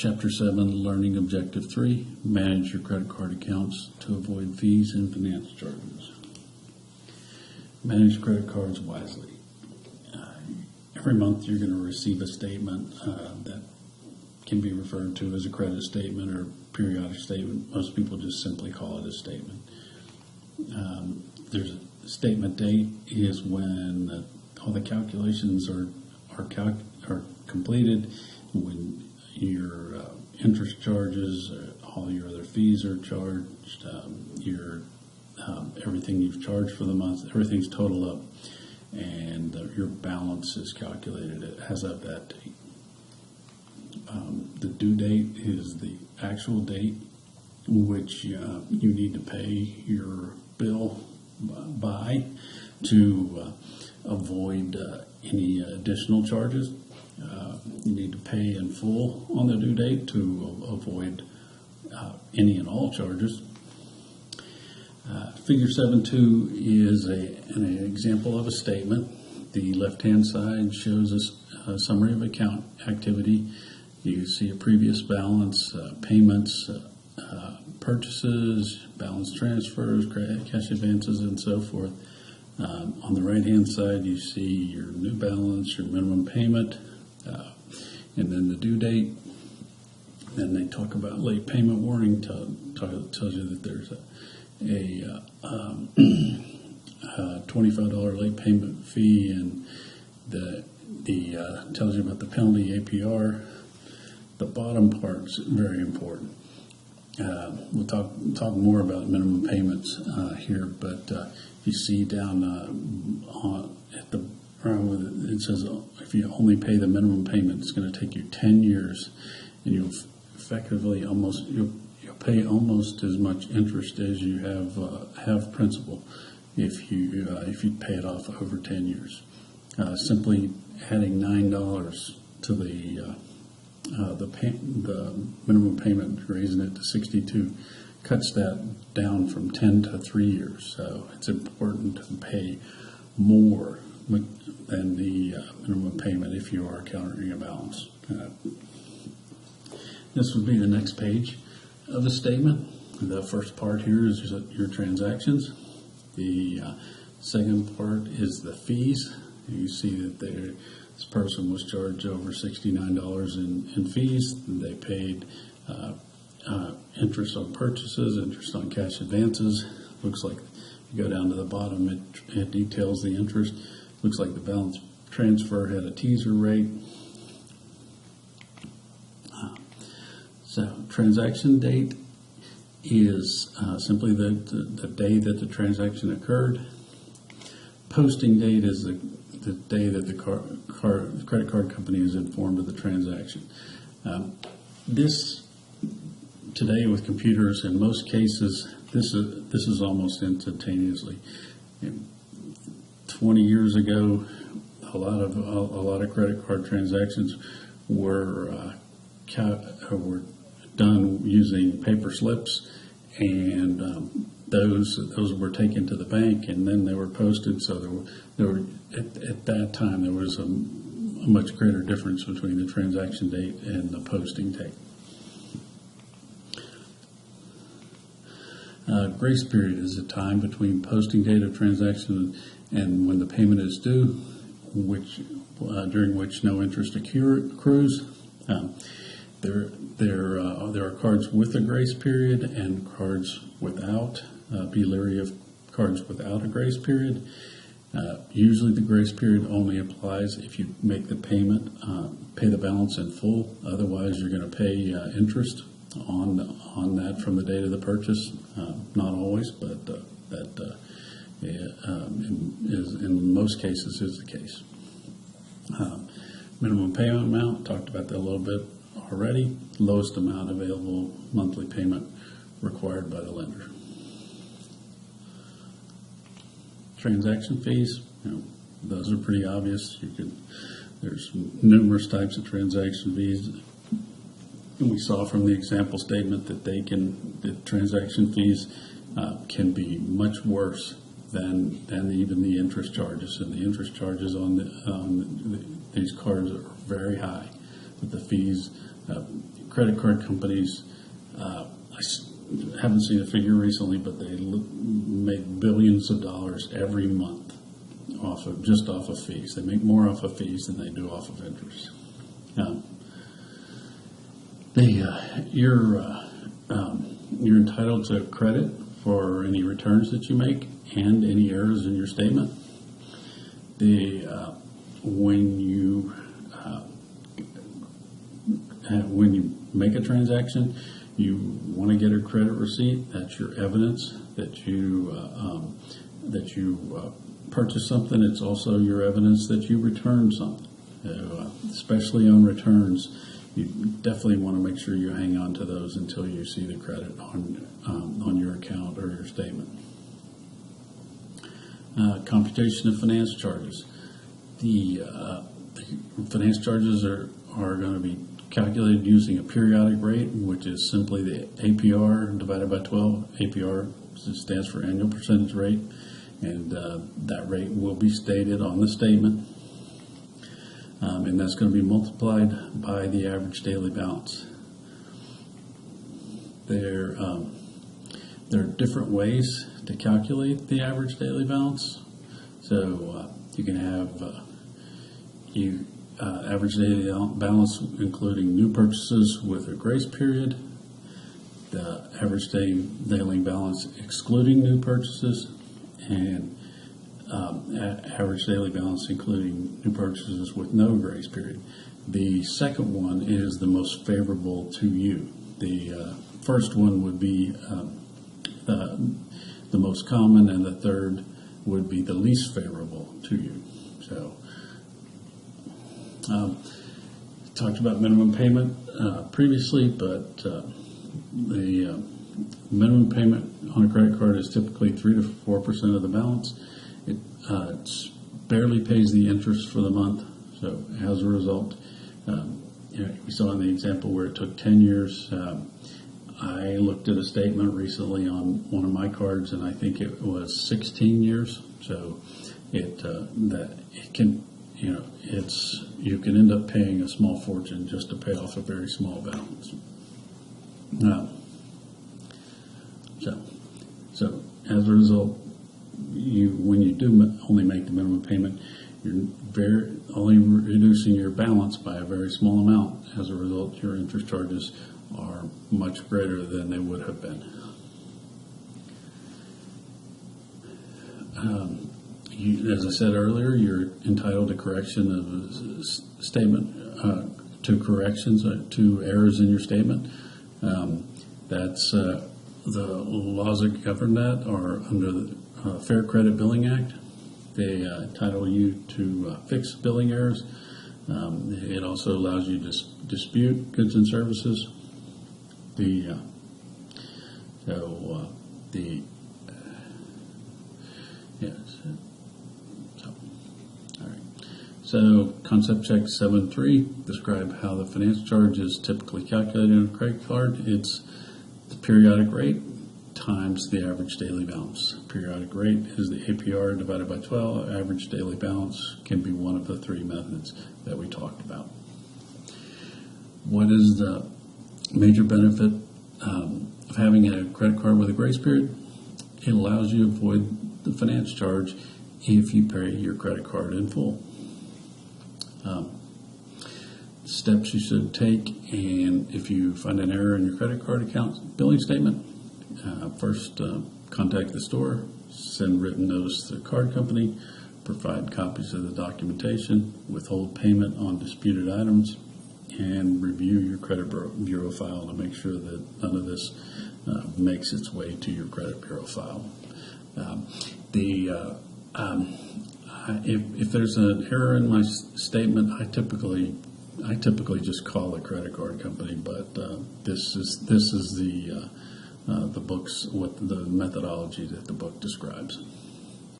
Chapter 7, Learning Objective 3, Manage your credit card accounts to avoid fees and finance charges. Manage credit cards wisely. Every month you're going to receive a statement that can be referred to as a credit statement or periodic statement. Most people just simply call it a statement. There's a statement date is when all the calculations are completed, when your interest charges, all your other fees are charged, everything you've charged for the month, everything's totaled up, and your balance is calculated as of that date. The due date is the actual date which you need to pay your bill by to avoid any additional charges. You need to pay in full on the due date to avoid any and all charges. Figure 7.2 is an example of a statement. The left-hand side shows us a summary of account activity. You see a previous balance, payments, purchases, balance transfers, cash advances, and so forth. On the right-hand side, you see your new balance, your minimum payment, and then the due date. Then they talk about late payment warning. Tells you that there's a $25 late payment fee, and tells you about the penalty APR. The bottom part's very important. We'll talk more about minimum payments here, but you see down at the it says if you only pay the minimum payment, it's going to take you 10 years, and you'll effectively you'll pay almost as much interest as you have principal if you pay it off over 10 years. Simply adding $9 to the minimum payment, raising it to 62, cuts that down from 10 to 3 years. So it's important to pay more than the minimum payment if you are countering a balance. This would be the next page of the statement. The first part here is your transactions. The second part is the fees. You see that this person was charged over $69 in fees. They paid interest on purchases, interest on cash advances. Looks like you go down to the bottom, it details the interest. Looks like the balance transfer had a teaser rate. So transaction date is simply the day that the transaction occurred. Posting date is the day that the credit card company is informed of the transaction. This today with computers, in most cases, this is almost instantaneously. 20 years ago, a lot of credit card transactions were done using paper slips, and those were taken to the bank and then they were posted. So there were at that time there was a much greater difference between the transaction date and the posting date. Grace period is a time between posting date of transaction and when the payment is due, during which no interest accrues. There are cards with a grace period and cards without. Be leery of cards without a grace period. Usually the grace period only applies if you make the payment, pay the balance in full. Otherwise, you're going to pay interest on that from the date of the purchase. Not always, but that in most cases is the case. Minimum payment amount, talked about that a little bit already. Lowest amount available monthly payment required by the lender. Transaction fees, those are pretty obvious. There's numerous types of transaction fees. And we saw from the example statement that transaction fees can be much worse than even the interest charges. And the interest charges on these cards are very high, but the fees Credit card companies, haven't seen a figure recently, but they make billions of dollars every month off of fees. They make more off of fees than they do off of interest. You're entitled to credit for any returns that you make and any errors in your statement. When you make a transaction, you want to get a credit receipt. That's your evidence that you purchased something. It's also your evidence that you returned something. Especially on returns, you definitely want to make sure you hang on to those until you see the credit on your account or your statement. Computation of finance charges. The finance charges are going to be calculated using a periodic rate, which is simply the APR divided by 12. APR stands for annual percentage rate, and that rate will be stated on the statement, and that's going to be multiplied by the average daily balance. There are different ways to calculate the average daily balance. So you can have average daily balance including new purchases with a grace period, the average daily balance excluding new purchases, and average daily balance including new purchases with no grace period. The second one is the most favorable to you. The first one would be the most common, and the third would be the least favorable to you. So, talked about minimum payment previously, but the minimum payment on a credit card is typically 3 to 4% of the balance. It barely pays the interest for the month. So as a result, we saw in the example where it took 10 years. I looked at a statement recently on one of my cards, and I think it was 16 years. So you can end up paying a small fortune just to pay off a very small balance. So as a result, when you do only make the minimum payment, you're only reducing your balance by a very small amount. As a result, your interest charges are much greater than they would have been. As I said earlier, you're entitled to correction of a statement, to errors in your statement. That's the laws that govern that are under the Fair Credit Billing Act. They entitle you to fix billing errors. It also allows you to dispute goods and services. So Concept Check 7.3 describe how the finance charge is typically calculated on a credit card. It's the periodic rate times the average daily balance. Periodic rate is the APR divided by 12. Average daily balance can be one of the three methods that we talked about. What is the major benefit of having a credit card with a grace period? It allows you to avoid the finance charge if you pay your credit card in full. Steps you should take, and if you find an error in your credit card account billing statement, first contact the store, send written notice to the card company, provide copies of the documentation, withhold payment on disputed items, and review your credit bureau file to make sure that none of this makes its way to your credit bureau file. If there's an error in my statement, I typically just call the credit card company. But this is the book's what the methodology that the book describes.